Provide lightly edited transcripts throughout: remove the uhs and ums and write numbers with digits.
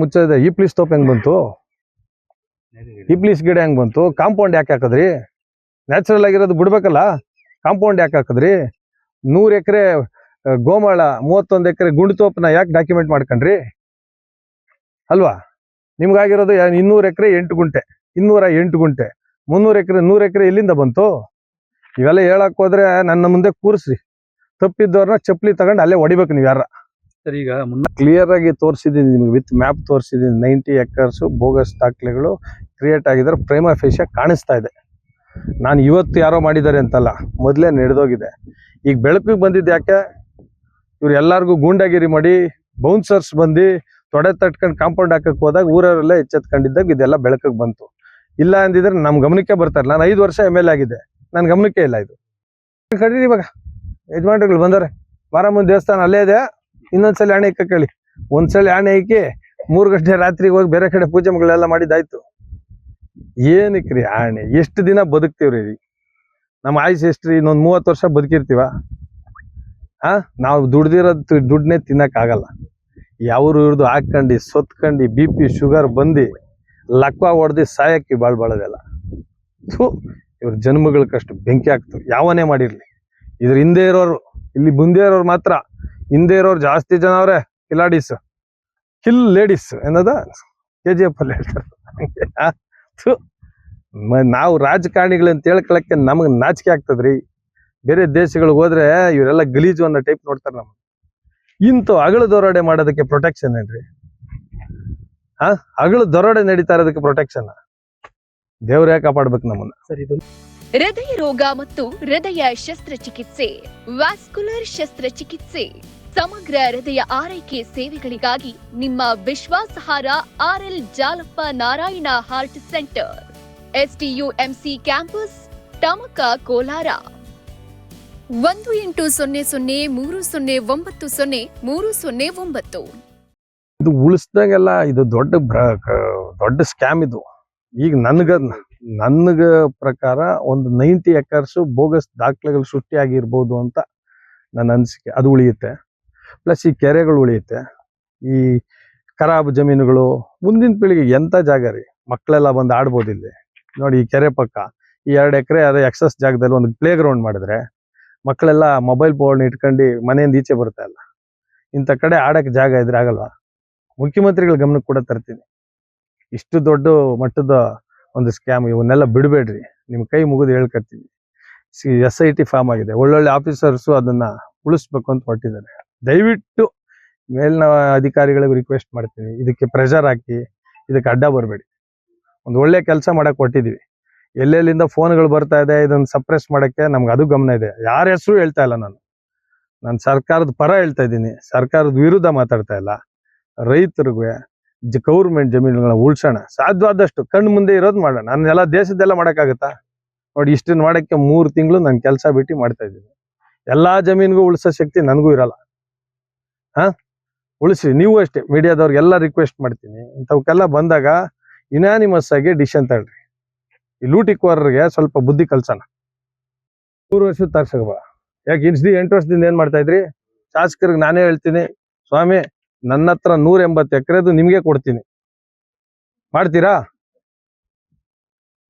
ಮುಚ್ಚದೆ ಈ ಪ್ಲೀಸ್ ತೋಪ್ ಹೆಂಗ್ ಬಂತು? ಈ ಪ್ಲೀಸ್ ಗಿಡ ಹೆಂಗ್ ಬಂತು? ಕಾಂಪೌಂಡ್ ಯಾಕೆ ಹಾಕದ್ರಿ? ನ್ಯಾಚುರಲ್ ಆಗಿರೋದು ಬಿಡ್ಬೇಕಲ್ಲ, ಕಾಂಪೌಂಡ್ ಯಾಕೆ ಹಾಕದ್ರಿ? 100 ಎಕರೆ ಗೋಮಾಳ, 31 ಎಕರೆ ಗುಂಡುತೋಪನ ಯಾಕೆ ಡಾಕ್ಯುಮೆಂಟ್ ಮಾಡ್ಕೊಂಡ್ರಿ ಅಲ್ವಾ? ನಿಮ್ಗಾಗಿರೋದು 200 ಎಕರೆ 8 ಗುಂಟೆ, 208 ಗುಂಟೆ, 300 ಎಕರೆ 100 ಎಕರೆ ಎಲ್ಲಿಂದ ಬಂತು? ಇವೆಲ್ಲ ಹೇಳಕ್ ಹೋದ್ರೆ ನನ್ನ ಮುಂದೆ ಕೂರಿಸ್ರಿ, ತಪ್ಪಿದ್ದವ್ರನ್ನ ಚಪ್ಪಲಿ ತಗೊಂಡು ಅಲ್ಲೇ ಹೊಡಿಬೇಕು ನೀವು ಯಾರ. ಸರ್ ಈಗ ಕ್ಲಿಯರ್ ಆಗಿ ತೋರಿಸಿದೀನಿ ನಿಮ್ಗೆ, ವಿತ್ ಮ್ಯಾಪ್ ತೋರಿಸಿದೀನಿ. 90 ಎಕರ್ಸ್ ಬೋಗಸ್ ದಾಖಲೆಗಳು ಕ್ರಿಯೇಟ್ ಆಗಿದ್ದಾರೆ, ಪ್ರೇಮ ಫೇಶ ಕಾಣಿಸ್ತಾ ಇದೆ. ನಾನು ಇವತ್ತು ಯಾರೋ ಮಾಡಿದ್ದಾರೆ ಅಂತಲ್ಲ, ಮೊದಲೇ ನಡೆದೋಗಿದೆ. ಈಗ ಬೆಳಕಿಗೆ ಬಂದಿದ್ದು ಯಾಕೆ? ಇವ್ರು ಎಲ್ಲಾರ್ಗು ಗೂಂಡಾಗಿರಿ ಮಾಡಿ ಬೌನ್ಸರ್ಸ್ ಬಂದು ತೊಡೆ ತಟ್ಕೊಂಡು ಕಾಂಪೌಂಡ್ ಹಾಕಕ್ ಹೋದಾಗ ಊರವರೆಲ್ಲ ಎಚ್ಚೆತ್ಕೊಂಡಿದ್ದಾಗ ಇದೆಲ್ಲ ಬೆಳಕಿಗೆ ಬಂತು. ಇಲ್ಲ ಅಂದಿದ್ರೆ ನಮ್ ಗಮನಕ್ಕೆ ಬರ್ತಾರೆ. ನಾನು 5 ವರ್ಷ MLA ಆಗಿದೆ, ನನ್ನ ಗಮನಕ್ಕೆ ಇಲ್ಲ ಇದು. ಕಡೀರಿ ಇವಾಗ ಯಜಮಾನ್ರುಗಳು ಬಂದರೆ, ಮಾರಮ್ಮನ ದೇವಸ್ಥಾನ ಅಲ್ಲೇ ಇದೆ, ಇನ್ನೊಂದ್ಸಲ ಆಣೆ ಇಕ್ಕ ಕೇಳಿ. ಒಂದ್ಸಲ ಆಣೆ ಇಕ್ಕಿ 3 ಗಂಟೆ ರಾತ್ರಿಗೆ ಹೋಗಿ ಬೇರೆ ಕಡೆ ಪೂಜೆ ಮಗಳೆಲ್ಲ ಮಾಡಿದ್ದಾಯ್ತು. ಏನಕ್ರಿ ಆಣೆ? ಎಷ್ಟು ದಿನ ಬದುಕ್ತಿವ್ರಿ? ನಮ್ಮ ಆಯುಷ್ ಎಷ್ಟ್ರಿ? ಇನ್ನೊಂದು 30 ವರ್ಷ ಬದುಕಿರ್ತೀವ? ನಾವು ದುಡ್ದಿರೋದು ದುಡ್ಡನ್ನೇ ತಿನ್ನಕ್ ಆಗಲ್ಲ. ಯಾವ್ರು ಇವ್ರದ್ದು ಹಾಕೊಂಡು ಸೊತ್ಕೊಂಡು BP ಶುಗರ್ ಬಂದು ಲಕ್ವ ಹೊಡೆದು ಸಾಯಕ್ಕೆ ಬಾಳ್ಬಾಳದೆಲ್ಲ. ಇವ್ರ ಜನ್ಮಗಳಕ್ಕಷ್ಟು ಬೆಂಕಿ ಆಗ್ತವೆ, ಯಾವನೇ ಮಾಡಿರ್ಲಿ. ಇದ್ರ ಹಿಂದೆ ಇರೋರು, ಇಲ್ಲಿ ಮುಂದೆ ಇರೋರು ಮಾತ್ರ. ಹಿಂದೆ ಇರೋರು ಜಾಸ್ತಿ ಜನ ಅವ್ರೆ ಕಿಲಾಡೀಸ್, ಕಿಲ್ ಲೇಡೀಸ್ ಏನದ KGF ಅಲ್ಲಿ ಹೇಳ್ತಾರೆ. ನಾವು ರಾಜಕಾರಣಿಗಳಂತ ಹೇಳ್ಕೊಳಕ್ಕೆ ನಮಗ್ ನಾಚಿಕೆ ಆಗ್ತದ್ರಿ. ಬೇರೆ ದೇಶಗಳಿಗೆ ಹೋದ್ರೆ ಇವರೆಲ್ಲ ಗಲೀಜು ಅನ್ನೋ ಟೈಪ್ ನೋಡ್ತಾರೆ ನಮ್ಗೆ. ಇಂಥ ಅಗಳ ದೊರಡೆ ಮಾಡೋದಕ್ಕೆ ಪ್ರೊಟೆಕ್ಷನ್ ಏನ್ರಿ? ಅಗಳ ದೊರಡೆ ನಡೀತಾ ಇರೋದಕ್ಕೆ ಪ್ರೊಟೆಕ್ಷನ್? ದೇವ್ರೇ ಕಾಪಾಡ್ಬೇಕು ನಮ್ಮನ್ನ. ಸರ್ ಇದು ಹೃದಯ ರೋಗ ಮತ್ತು ಹೃದಯ ಶಸ್ತ್ರಚಿಕಿತ್ಸೆ, ವ್ಯಾಸ್ಕುಲರ್ ಶಸ್ತ್ರಚಿಕಿತ್ಸೆ, ಸಮಗ್ರ ಹೃದಯ ಆರೈಕೆ ಸೇವೆಗಳಿಗಾಗಿ ನಿಮ್ಮ ವಿಶ್ವಾಸಾರ್ಹ RL Jalappa Narayana heart centre, STUMC campus, Tamaka, Kolar. 180030090309. ಇದು ಉಳಿಸ್ದಾಗೆಲ್ಲ ಇದು ದೊಡ್ಡ ಸ್ಕ್ಯಾಮ್ ಇದು. ಈಗ ನನ್ಗ ಪ್ರಕಾರ ಒಂದು 90 ಎಕರ್ಸ್ ಬೋಗಸ್ ದಾಖಲೆಗಳು ಸೃಷ್ಟಿಯಾಗಿರ್ಬೋದು ಅಂತ ನನ್ನ ಅನಿಸಿಕೆ. ಅದು ಉಳಿಯುತ್ತೆ. ಪ್ಲಸ್ ಈ ಕೆರೆಗಳು ಉಳಿಯುತ್ತೆ, ಈ ಖರಾಬ್ ಜಮೀನುಗಳು. ಮುಂದಿನ ಪೀಳಿಗೆಗೆ ಎಂತ ಜಾಗ ರೀ? ಮಕ್ಕಳೆಲ್ಲ ಬಂದು ಆಡ್ಬೋದು ಇಲ್ಲಿ ನೋಡಿ. ಈ ಕೆರೆ ಪಕ್ಕ ಈ 2 ಎಕರೆ ಅದೇ ಎಕ್ಸಸ್ ಜಾಗದಲ್ಲಿ ಒಂದು ಪ್ಲೇ ಗ್ರೌಂಡ್ ಮಾಡಿದ್ರೆ ಮಕ್ಕಳೆಲ್ಲ ಮೊಬೈಲ್ ಫೋನ್ ಇಟ್ಕೊಂಡು ಮನೆಯಿಂದ ಈಚೆ ಬರ್ತಾ ಇಲ್ಲ. ಇಂಥ ಕಡೆ ಆಡಕ್ಕೆ ಜಾಗ ಇದ್ರೆ ಆಗಲ್ವಾ? ಮುಖ್ಯಮಂತ್ರಿಗಳ ಗಮನಕ್ಕೆ ಕೂಡ ತರ್ತೀನಿ. ಇಷ್ಟು ದೊಡ್ಡ ಮಟ್ಟದ ಒಂದು ಸ್ಕ್ಯಾಮ್, ಇವನ್ನೆಲ್ಲ ಬಿಡಬೇಡ್ರಿ. ನಿಮ್ ಕೈ ಮುಗಿದು ಹೇಳ್ಕತ್ತೀನಿ. SIT ಫಾರ್ಮ್ ಆಗಿದೆ, ಒಳ್ಳೊಳ್ಳೆ ಆಫೀಸರ್ಸು ಅದನ್ನ ಉಳಿಸ್ಬೇಕು ಅಂತ ಹೊರಟಿದ್ದಾರೆ. ದಯವಿಟ್ಟು ಮೇಲಿನ ಅಧಿಕಾರಿಗಳಿಗೆ ರಿಕ್ವೆಸ್ಟ್ ಮಾಡ್ತೀನಿ, ಇದಕ್ಕೆ ಪ್ರೆಷರ್ ಹಾಕಿ ಇದಕ್ಕೆ ಅಡ್ಡ ಬರಬೇಡಿ. ಒಂದು ಒಳ್ಳೆ ಕೆಲಸ ಮಾಡಕ್ ಹೊರಟಿದೀವಿ. ಎಲ್ಲೆಲ್ಲಿಂದ ಫೋನ್ಗಳು ಬರ್ತಾ ಇದೆ, ಇದನ್ನ ಸಪ್ರೆಸ್ ಮಾಡಕ್ಕೆ ನಮ್ಗೆ ಅದು ಗಮನ ಇದೆ. ಯಾರ ಹೆಸರು ಹೇಳ್ತಾ ಇಲ್ಲ ನಾನು ಸರ್ಕಾರದ ಪರ ಹೇಳ್ತಾ ಇದ್ದೀನಿ, ಸರ್ಕಾರದ ವಿರುದ್ಧ ಮಾತಾಡ್ತಾ ಇಲ್ಲ. ರೈತರಿಗೆ ಗೌರ್ಮೆಂಟ್ ಜಮೀನುಗಳನ್ನ ಉಳ್ಸೋಣ, ಸಾಧ್ಯವಾದಷ್ಟು ಕಣ್ಣು ಮುಂದೆ ಇರೋದು ಮಾಡೋಣ. ನಾನು ಎಲ್ಲ ದೇಶದ್ದೆಲ್ಲ ಮಾಡೋಕ್ಕಾಗತ್ತಾ? ನೋಡಿ, ಇಷ್ಟನ್ನ ಮಾಡಕ್ಕೆ 3 ತಿಂಗಳು ನಾನು ಕೆಲಸ ಬಿಟ್ಟು ಮಾಡ್ತಾ ಇದ್ದೀನಿ. ಎಲ್ಲಾ ಜಮೀನಿಗೂ ಉಳಿಸೋ ಶಕ್ತಿ ನನಗೂ ಇರಲ್ಲ. ಉಳಿಸಿ ನೀವು ಅಷ್ಟೇ. ಮೀಡಿಯಾದವ್ರಿಗೆಲ್ಲ ರಿಕ್ವೆಸ್ಟ್ ಮಾಡ್ತೀನಿ, ಇಂಥವಕ್ಕೆಲ್ಲ ಬಂದಾಗ ಯುನಾನಿಮಸ್ ಆಗಿ ಡಿಸಿಷನ್ ತಗೊಳ್ರಿ. ಈ ಲೂಟಿಕೋರರಿಗೆ ಸ್ವಲ್ಪ ಬುದ್ಧಿ ಕಲ್ಸೋಣ. 3 ವರ್ಷದ ತರ್ಸಕ ಯಾಕೆ 8 ವರ್ಷದಿಂದ ಏನ್ ಮಾಡ್ತಾ ಇದ್ರಿ? ಶಾಸಕರಿಗೆ ನಾನೇ ಹೇಳ್ತೀನಿ, ಸ್ವಾಮಿ ನನ್ನ ಹತ್ರ 180 ಎಕರೆದು ನಿಮ್ಗೆ ಕೊಡ್ತೀನಿ, ಮಾಡ್ತೀರಾ?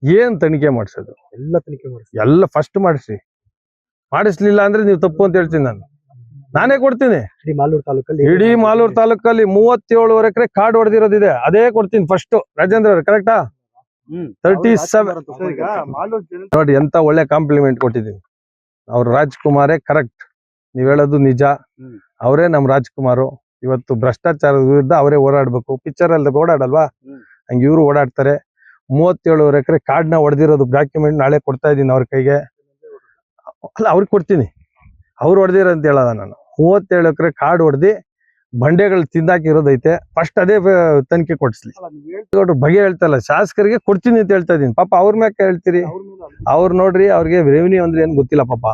ಏನ್ ತನಿಖೆ ಮಾಡಿಸೋದು? ಎಲ್ಲ ತನಿಖೆ ಮಾಡಿಸಿ, ಎಲ್ಲ ಫಸ್ಟ್ ಮಾಡಿಸಿ. ಮಾಡಿಸ್ಲಿಲ್ಲ ಅಂದ್ರೆ ನೀವು ತಪ್ಪು ಅಂತ ಹೇಳ್ತೀನಿ. ನಾನೇ ಕೊಡ್ತೀನಿ. ಇಡೀ ಮಾಲೂರು ತಾಲೂಕಲ್ಲಿ 37 ಎಕರೆ ಕಾಡು ಹೊಡೆದಿರೋದಿದೆ, ಅದೇ ಕೊಡ್ತೀನಿ ಫಸ್ಟ್. ರಾಜೇಂದ್ರ ಅವ್ರೆ, ಕರೆಕ್ಟಾ? 37 ನೋಡಿ, ಎಂತ ಒಳ್ಳೆ ಕಾಂಪ್ಲಿಮೆಂಟ್ ಕೊಟ್ಟಿದ್ದೀನಿ. ಅವ್ರ ರಾಜ್ಕುಮಾರೇ ಕರೆಕ್ಟ್, ನೀವ್ ಹೇಳೋದು ನಿಜ. ಅವರೇ ನಮ್ ರಾಜ್ಕುಮಾರು. ಇವತ್ತು ಭ್ರಷ್ಟಾಚಾರದ ವಿರುದ್ಧ ಅವರೇ ಓಡಾಡ್ಬೇಕು. ಪಿಕ್ಚರ್ ಅಲ್ಲಿ ಓಡಾಡಲ್ವಾ, ಹಂಗೆ ಇವ್ರು ಓಡಾಡ್ತಾರೆ. 37 ಎಕರೆ ಕಾಡ್ನ ಹೊಡೆದಿರೋದು ಡಾಕ್ಯುಮೆಂಟ್ ನಾಳೆ ಕೊಡ್ತಾ ಇದ್ದೀನಿ ಅವ್ರ ಕೈಗೆ. ಅಲ್ಲ, ಅವ್ರಿಗೆ ಕೊಡ್ತೀನಿ. ಅವ್ರು ಹೊಡೆದಿರೋ ಅಂತ ಹೇಳೋದ ನಾನು. 37 ಎಕರೆ ಕಾಡು ಹೊಡೆದಿ ಬಂಡೆಗಳು ತಿಂದಾಕಿರೋದೈತೆ. ಫಸ್ಟ್ ಅದೇ ತನಿಖೆ ಕೊಡಿಸ್ಲಿ. ಬಗೆ ಹೇಳ್ತಾ ಇಲ್ಲ, ಶಾಸಕರಿಗೆ ಕೊಡ್ತೀನಿ ಅಂತ ಹೇಳ್ತಾ ಇದೀನಿ. ಪಾಪ ಅವ್ರ ಮ್ಯಾಕೆ ಹೇಳ್ತೀರಿ? ಅವ್ರು ನೋಡ್ರಿ, ಅವ್ರಿಗೆ ರೆವಿನ್ಯೂ ಅಂದ್ರೆ ಏನ್ ಗೊತ್ತಿಲ್ಲ. ಪಾಪ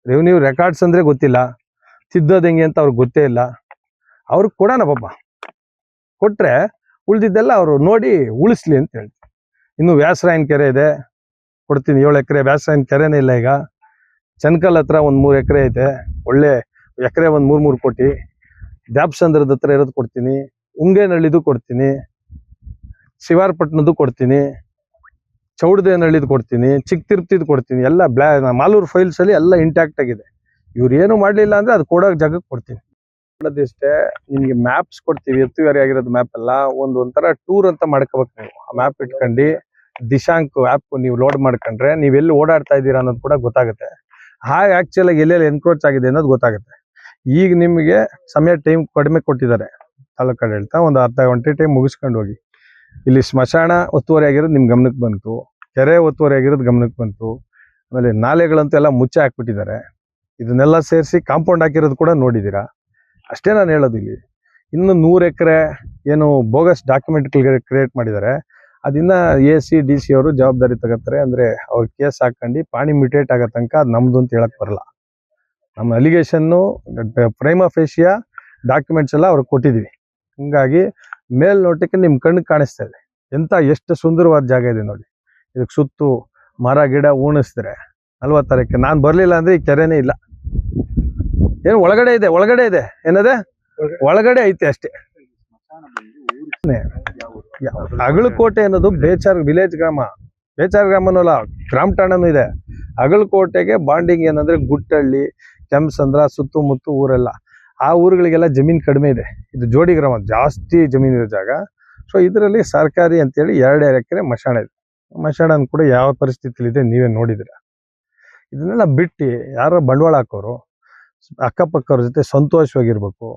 ರೆವಿನ್ಯೂ ರೆಕಾರ್ಡ್ಸ್ ಅಂದ್ರೆ ಗೊತ್ತಿಲ್ಲ, ತಿದ್ದೋದ್ ಹೆಂಗೆ ಅಂತ ಅವ್ರಿಗೆ ಗೊತ್ತೇ ಇಲ್ಲ. ಅವ್ರಿಗೆ ಕೊಡೋಣ ಪಾಪ, ಕೊಟ್ರೆ ಉಳ್ದಿದ್ದೆಲ್ಲ ಅವರು ನೋಡಿ ಉಳಿಸ್ಲಿ ಅಂತ ಹೇಳ್ತೀನಿ. ಇನ್ನು ವ್ಯಾಸರಾಯನ ಕೆರೆ ಇದೆ, ಕೊಡ್ತೀನಿ 7 ಎಕರೆ. ವ್ಯಾಸರಾಯನ ಕೆರೆನೇ ಇಲ್ಲ ಈಗ. ಚನ್ಕಲ್ ಹತ್ರ ಒಂದು 3 ಎಕರೆ ಐತೆ, ಒಳ್ಳೆ ಎಕರೆ ಒಂದು 3 ಕೋಟಿ. ದ್ಯಾಪ್ಸಂದ್ರದ ಹತ್ರ ಇರೋದು ಕೊಡ್ತೀನಿ. ಉಂಗೇನಹಳ್ಳಿದು ಕೊಡ್ತೀನಿ, ಶಿವಾರಪಟ್ಟಣದ್ದು ಕೊಡ್ತೀನಿ, ಚೌಡದೇನಹಳ್ಳಿದು ಕೊಡ್ತೀನಿ, ಚಿಕ್ಕ ತಿರುಪತಿದು ಕೊಡ್ತೀನಿ. ಎಲ್ಲ ಮಾಲೂರು ಫೈಲ್ಸ್ ಅಲ್ಲಿ ಎಲ್ಲ ಇಂಟ್ಯಾಕ್ಟ್ ಆಗಿದೆ. ಇವ್ರು ಏನು ಮಾಡ್ಲಿಲ್ಲ ಅಂದ್ರೆ ಅದು ಕೊಡೋ ಜಾಗಕ್ಕೆ ಕೊಡ್ತೀನಿ. ಮಾಡೋದಿಷ್ಟೇ, ನಿಮ್ಗೆ ಮ್ಯಾಪ್ಸ್ ಕೊಡ್ತೀವಿ, ಎತ್ತುವರಿ ಆಗಿರೋದು ಮ್ಯಾಪ್ ಎಲ್ಲ ಒಂಥರ ಟೂರ್ ಅಂತ ಮಾಡ್ಕೋಬೇಕು ನೀವು. ಆ ಮ್ಯಾಪ್ ಇಟ್ಕೊಂಡು ದಿಶಾಂಕ್ ಆ್ಯಪ್ ನೀವು ಲೋಡ್ ಮಾಡ್ಕೊಂಡ್ರೆ ನೀವೆಲ್ಲಿ ಓಡಾಡ್ತಾ ಇದ್ದೀರಾ ಅನ್ನೋದು ಕೂಡ ಗೊತ್ತಾಗುತ್ತೆ. ಹಾಗೆ ಆಕ್ಚುಲ್ ಆಗಿ ಎಲ್ಲೆಲ್ಲಿ ಎನ್ಕ್ರೋಚ್ ಆಗಿದೆ ಅನ್ನೋದು ಗೊತ್ತಾಗುತ್ತೆ. ಈಗ ನಿಮಗೆ ಸಮಯ ಟೈಮ್ ಕಡಿಮೆ ಕೊಟ್ಟಿದ್ದಾರೆ ತಾಲೂಕು ಆಡಳಿತ, ಒಂದು ಅರ್ಧ ಗಂಟೆ ಟೈಮ್ ಮುಗಿಸ್ಕೊಂಡು ಹೋಗಿ. ಇಲ್ಲಿ ಸ್ಮಶಾನ ಒತ್ತುವರಿ ಆಗಿರೋದು ನಿಮ್ ಗಮನಕ್ಕೆ ಬಂತು, ಕೆರೆ ಒತ್ತುವರಿ ಆಗಿರೋದು ಗಮನಕ್ಕೆ ಬಂತು, ಆಮೇಲೆ ನಾಲೆಗಳಂತೂ ಎಲ್ಲ ಮುಚ್ಚೆ ಹಾಕ್ಬಿಟ್ಟಿದ್ದಾರೆ. ಇದನ್ನೆಲ್ಲ ಸೇರಿಸಿ ಕಾಂಪೌಂಡ್ ಹಾಕಿರೋದು ಕೂಡ ನೋಡಿದ್ದೀರಾ. ಅಷ್ಟೇ ನಾನು ಹೇಳೋದು. ಇಲ್ಲಿ ಇನ್ನು 100 ಎಕರೆ ಏನು ಬೋಗಸ್ ಡಾಕ್ಯುಮೆಂಟ್ ಕ್ರಿಯೇಟ್ ಮಾಡಿದ್ದಾರೆ, ಅದನ್ನ AC DC ಅವರು ಜವಾಬ್ದಾರಿ ತಗೋತಾರೆ. ಅಂದ್ರೆ ಅವ್ರ ಕೇಸ್ ಹಾಕೊಂಡು ಪಾಣಿ ಮಿಟೇಟ್ ಆಗೋ ತನಕ ಅದು ನಮ್ದು ಅಂತ ಹೇಳಕ್ ಬರಲ್ಲ. ನಮ್ಮ ಅಲಿಗೇಷನ್ನು ಪ್ರೈಮಾ ಫೇಶಿಯಾ ಡಾಕ್ಯುಮೆಂಟ್ಸ್ ಎಲ್ಲ ಅವ್ರಿಗೆ ಕೊಟ್ಟಿದೀವಿ. ಹಿಂಗಾಗಿ ಮೇಲ್ನೋಟಕ್ಕೆ ನಿಮ್ ಕಣ್ಣಿಗೆ ಕಾಣಿಸ್ತಾ ಇದೆ ಎಷ್ಟು ಸುಂದರವಾದ ಜಾಗ ಇದೆ ನೋಡಿ. ಇದಕ್ಕೆ ಸುತ್ತು ಮರ ಗಿಡ ಉಣಿಸಿದ್ರೆ 40 ಎಕರೆ. ನಾನು ಬರ್ಲಿಲ್ಲ ಅಂದ್ರೆ ಈ ಕೆರೆನೇ ಇಲ್ಲ. ಏನು ಒಳಗಡೆ ಇದೆ ಏನದೆ ಒಳಗಡೆ ಐತೆ ಅಷ್ಟೇ. ಅಗಳಕೋಟೆ ಅನ್ನೋದು ಬೇಚಾರ್ ವಿಲೇಜ್ ಗ್ರಾಮ, ಬೇಚಾರ್ ಗ್ರಾಮನೂ ಅಲ್ಲ, ಗ್ರಾಮ ಠಾಣನೂ ಇದೆ. ಅಗಳಕೋಟೆಗೆ ಬಾಂಡಿಂಗ್ ಏನಂದ್ರೆ ಗುಟ್ಟಳ್ಳಿ, ಕೆಂಸಂದ್ರ ಸುತ್ತಮುತ್ತ ಊರೆಲ್ಲ, ಆ ಊರುಗಳಿಗೆಲ್ಲ ಜಮೀನ್ ಕಡಿಮೆ ಇದೆ. ಇದು ಜೋಡಿ ಗ್ರಾಮ, ಜಾಸ್ತಿ ಜಮೀನ್ ಇರೋ ಜಾಗ. ಸೊ ಇದರಲ್ಲಿ ಸರ್ಕಾರಿ ಅಂತೇಳಿ 2 ಎಕರೆ ಮಶಾಣ ಇದೆ. ಮಶಾಣ ಕೂಡ ಯಾವ ಪರಿಸ್ಥಿತಿಲಿ ಇದೆ ನೀವೇ ನೋಡಿದಿರ. ಇದನ್ನೆಲ್ಲ ಬಿಟ್ಟು ಯಾರೋ ಬಂಡವಾಳ ಹಾಕೋರು ಅಕ್ಕಪಕ್ಕವ್ರ ಜೊತೆ ಸಂತೋಷವಾಗಿರ್ಬೇಕು.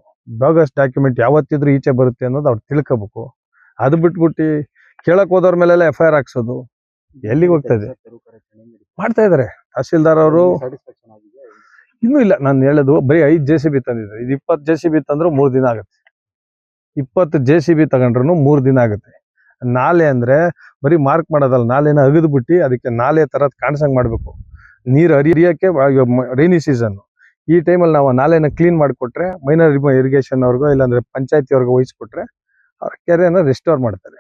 ಬೋಗಸ್ ಡಾಕ್ಯುಮೆಂಟ್ ಯಾವತ್ತಿದ್ರು ಈಚೆ ಬರುತ್ತೆ ಅನ್ನೋದು ಅವ್ರು ತಿಳ್ಕೋಬೇಕು. ಅದು ಬಿಟ್ಬಿಟ್ಟು ಕೇಳಕ್ ಹೋದವ್ರ ಮೇಲೆಲ್ಲ FIR ಹಾಕ್ಸೋದು ಎಲ್ಲಿಗೆ ಹೋಗ್ತಾ ಇದೆ? ಮಾಡ್ತಾ ಇದಾರೆ ತಹಸೀಲ್ದಾರ್ ಅವರು. ಇನ್ನೂ ಇಲ್ಲ, ನಾನು ಹೇಳೋದು ಬರೀ 5 JCB ತಂದಿದ್ದಾರೆ. ಇದು 20 JCB ತಂದ್ರು 3 ದಿನ ಆಗುತ್ತೆ. 20 JCB ತಗೊಂಡ್ರು 3 ದಿನ ಆಗುತ್ತೆ. ನಾಲೆ ಅಂದ್ರೆ ಬರೀ ಮಾರ್ಕ್ ಮಾಡೋದಲ್ಲ, ನಾಲೆನ ಅಗದ್ಬಿಟ್ಟು ಅದಕ್ಕೆ ನಾಲೆ ತರ ಕಾಣಿಸಂಗ್ ಮಾಡ್ಬೇಕು. ನೀರು ಹರಿಯಕ್ಕೆ ರೈನಿ ಸೀಸನ್ ಈ ಟೈಮಲ್ಲಿ ನಾವು ನಾಲೆನ ಕ್ಲೀನ್ ಮಾಡಿಕೊಟ್ರೆ, ಮೈನರ್ ಇರಿಗೇಷನ್ ಅವ್ರಿಗೋ ಇಲ್ಲಾಂದ್ರೆ ಪಂಚಾಯತಿ ಅವ್ರಿಗೋ ವಹಿಸ್ಕೊಟ್ರೆ ಅವ್ರ ಕೆರೆನ ರೆಸ್ಟೋರ್ ಮಾಡ್ತಾರೆ.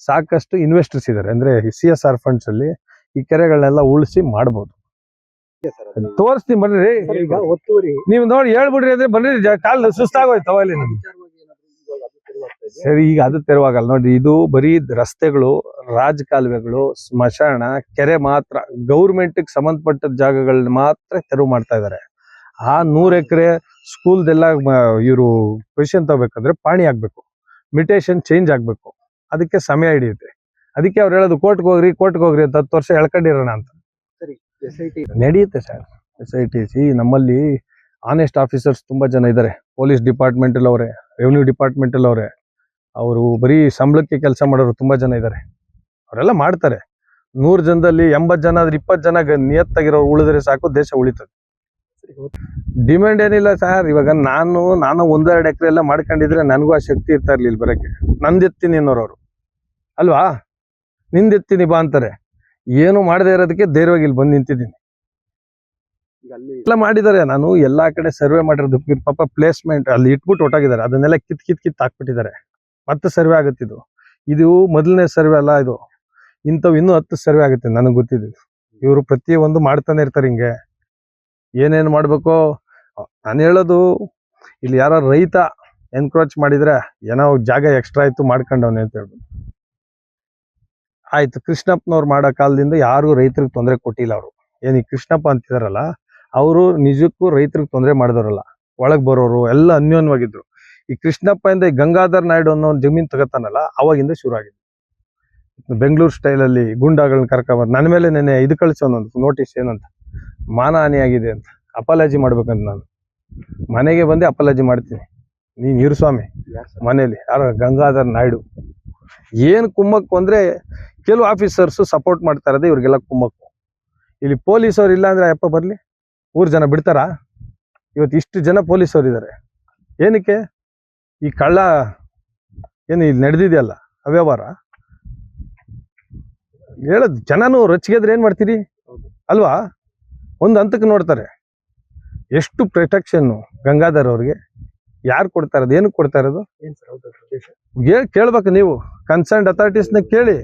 ಸಾಕಷ್ಟು ಇನ್ವೆಸ್ಟರ್ಸ್ ಇದ್ದಾರೆ. ಅಂದ್ರೆ CSR ಫಂಡ್ಸ್ ಅಲ್ಲಿ ಈ ಕೆರೆಗಳನ್ನೆಲ್ಲ ಉಳಿಸಿ ಮಾಡ್ಬೋದು. ತೋರಿಸ್ತೀನಿ ಬರ್ರಿ, ನೀವು ನೋಡಿ ಹೇಳ್ಬಿಡ್ರಿ ಅಂದ್ರೆ ಬರ್ರಿ. ಕಾಲ್ ಸುಸ್ತಾಗೋಯ್ತು ಅಲ್ಲಿ ನಮ್ಗೆ. ಸರಿ, ಈಗ ಅದು ತೆರವಾಗಲ್ಲ ನೋಡಿ. ಇದು ಬರೀ ರಸ್ತೆಗಳು, ರಾಜಕಾಲುವೆಗಳು, ಸ್ಮಶಾನ, ಕೆರೆ ಮಾತ್ರ ಗೌರ್ಮೆಂಟ್ ಸಂಬಂಧಪಟ್ಟ ಜಾಗಗಳನ್ನ ಮಾತ್ರ ತೆರವು ಮಾಡ್ತಾ ಇದ್ದಾರೆ. ಆ 100 ಎಕರೆ ಸ್ಕೂಲ್ದೆಲ್ಲ ಇವರು ಪೊಸಿಷನ್ ತಗೋಬೇಕಂದ್ರೆ ಪಾಣಿ ಆಗ್ಬೇಕು, ಮಿಟೇಷನ್ ಚೇಂಜ್ ಆಗ್ಬೇಕು. ಅದಕ್ಕೆ ಸಮಯ ಹಿಡಿಯುತ್ತೆ. ಅದಕ್ಕೆ ಅವ್ರು ಹೇಳೋದು ಕೋರ್ಟ್ಗೆ ಹೋಗ್ರಿ ಅಂತ 10 ವರ್ಷ ಎಳ್ಕೊಂಡಿರೋಣ ಅಂತ. ನಡೆಯುತ್ತೆ ಸರ್. SITC ನಮ್ಮಲ್ಲಿ ಆನೆಸ್ಟ್ ಆಫೀಸರ್ಸ್ ತುಂಬಾ ಜನ ಇದ್ದಾರೆ. ಪೊಲೀಸ್ ಡಿಪಾರ್ಟ್ಮೆಂಟ್ ಅಲ್ಲಿ ಅವರೇ, ರೆವಿನ್ಯೂ ಡಿಪಾರ್ಟ್ಮೆಂಟ್ ಅಲ್ಲಿ ಅವರೇ, ಅವರು ಬರೀ ಸಂಬಳಕ್ಕೆ ಕೆಲಸ ಮಾಡೋರು ತುಂಬಾ ಜನ ಇದ್ದಾರೆ. ಅವರೆಲ್ಲ ಮಾಡ್ತಾರೆ. 100 ಜನದಲ್ಲಿ 80 ಜನ ಆದ್ರೆ 20 ಜನ ನಿಯತ್ತಾಗಿರೋರು ಉಳಿದ್ರೆ ಸಾಕು, ದೇಶ ಉಳಿತದೆ. ಡಿಮ್ಯಾಂಡ್ ಏನಿಲ್ಲ ಸರ್. ಇವಾಗ ನಾನು 1-2 ಎಕರೆ ಎಲ್ಲ ಮಾಡ್ಕೊಂಡಿದ್ರೆ ನನಗೂ ಆ ಶಕ್ತಿ ಇರ್ತಾ ಇರ್ಲಿಲ್ಲ ಬರಕ್ಕೆ. ನಂದೆತ್ತೀನಿ ಅನ್ನೋರವ್ರು ಅಲ್ವಾ, ನಿಂದೆತ್ತೀನಿ ಬಾ ಅಂತಾರೆ. ಏನು ಮಾಡದೇ ಇರೋದಕ್ಕೆ ಧೈರ್ಯವಾಗಿ ಇಲ್ಲಿ ಬಂದು ನಿಂತಿದ್ದೀನಿ. ಎಲ್ಲ ಮಾಡಿದ್ದಾರೆ. ನಾನು ಎಲ್ಲಾ ಕಡೆ ಸರ್ವೆ ಮಾಡಿರೋದು ಪಾಪ ಪ್ಲೇಸ್ಮೆಂಟ್ ಅಲ್ಲಿ ಇಟ್ಬಿಟ್ಟು ಹೊಟ್ಟಾಗಿದ್ದಾರೆ. ಅದನ್ನೆಲ್ಲ ಕಿತ್ ಹಾಕ್ಬಿಟ್ಟಿದ್ದಾರೆ. ಮತ್ತೆ ಸರ್ವೆ ಆಗುತ್ತಿದ್ದು. ಇದು ಮೊದಲನೇ ಸರ್ವೆ ಅಲ್ಲ, ಇದು ಇಂಥವು ಇನ್ನೂ 10 ಸರ್ವೆ ಆಗುತ್ತೆ ನನಗೆ ಗೊತ್ತಿದೆ. ಇವರು ಪ್ರತಿಯೊಂದು ಮಾಡ್ತಾನೆ ಇರ್ತಾರೆ ಹಿಂಗೆ. ಏನೇನು ಮಾಡ್ಬೇಕು ನಾನು ಹೇಳೋದು. ಇಲ್ಲಿ ಯಾರೋ ರೈತ ಎನ್ಕ್ರೋಚ್ ಮಾಡಿದ್ರೆ ಏನೋ ಜಾಗ ಎಕ್ಸ್ಟ್ರಾ ಆಯ್ತು ಮಾಡ್ಕೊಂಡವನೆ ಅಂತ ಹೇಳ್ಬೋದು. ಆಯ್ತು, ಕೃಷ್ಣಪ್ಪನವ್ರು ಮಾಡೋ ಕಾಲದಿಂದ ಯಾರಿಗೂ ರೈತರಿಗೆ ತೊಂದರೆ ಕೊಟ್ಟಿಲ್ಲ. ಅವರು ಏನ್ ಈ ಕೃಷ್ಣಪ್ಪ ಅಂತಿದಾರಲ್ಲ, ಅವರು ನಿಜಕ್ಕೂ ರೈತರಿಗೆ ತೊಂದರೆ ಮಾಡಿದವರಲ್ಲ. ಒಳಗ್ ಬರೋರು ಎಲ್ಲ ಅನ್ಯೋನ್ಯವಾಗಿದ್ರು. ಈ ಕೃಷ್ಣಪ್ಪ ಇಂದ ಈ ಗಂಗಾಧರ್ ನಾಯ್ಡು ಅನ್ನೋ ಒಂದು ಜಮೀನ್ ತಗೋತಾನಲ್ಲ, ಅವಾಗಿಂದ ಶುರು ಆಗಿದೆ. ಬೆಂಗಳೂರು ಸ್ಟೈಲಲ್ಲಿ ಗುಂಡಾಗಳನ್ನ ಕರ್ಕೊಂಬರ್ ನನ್ನ ಮೇಲೆ ನೆನೆ ಇದು ಕಳಿಸೋನೊಂದು ನೋಟಿಸ್ ಏನಂತ, ಮಾನಹಾನಿ ಆಗಿದೆ ಅಂತ ಅಪಾಲಜಿ ಮಾಡ್ಬೇಕಂತ. ನಾನು ಮನೆಗೆ ಬಂದು ಅಪಾಲಜಿ ಮಾಡ್ತೀನಿ. ನೀನ್ ಇರು ಸ್ವಾಮಿ ಮನೇಲಿ. ಯಾರು ಗಂಗಾಧರ್ ನಾಯ್ಡು. ಏನ್ ಕುಮ್ಮಕ್ಕು ಅಂದ್ರೆ ಕೆಲವು ಆಫೀಸರ್ಸ್ ಸಪೋರ್ಟ್ ಮಾಡ್ತಾ ಇರೋದೇ ಇವ್ರಿಗೆಲ್ಲ ಕುಮ್ಮಕ್ಕು. ಇಲ್ಲಿ ಪೊಲೀಸವ್ರು ಇಲ್ಲ ಅಂದ್ರೆ ಅಪ್ಪ ಬರ್ಲಿ, ಊರ್ ಜನ ಬಿಡ್ತಾರ? ಇವತ್ತು ಇಷ್ಟು ಜನ ಪೊಲೀಸವ್ರು ಇದ್ದಾರೆ. ಏನಕ್ಕೆ? ಈ ಕಳ್ಳ ಏನು ಇಲ್ಲಿ ನಡೆದಿದೆಯಲ್ಲ ಅವ್ಯವಹಾರ ಹೇಳದ್ ಜನನು ರೊಚ್ಚಿಗೆದ್ರೆ ಏನ್ ಮಾಡ್ತೀರಿ ಅಲ್ವಾ? ಒಂದು ಹಂತಕ್ಕೆ ನೋಡ್ತಾರೆ. ಎಷ್ಟು ಪ್ರೊಟೆಕ್ಷನ್ ಗಂಗಾಧರ್ ಅವ್ರಿಗೆ ಯಾರು ಕೊಡ್ತಾ ಇರೋದು, ಏನಕ್ಕೆ ಕೊಡ್ತಾ ಇರೋದು ಕೇಳ್ಬೇಕು ನೀವು. ಕನ್ಸರ್ನ್ ಅಥಾರಿಟೀಸ್ನ ಕೇಳಿ.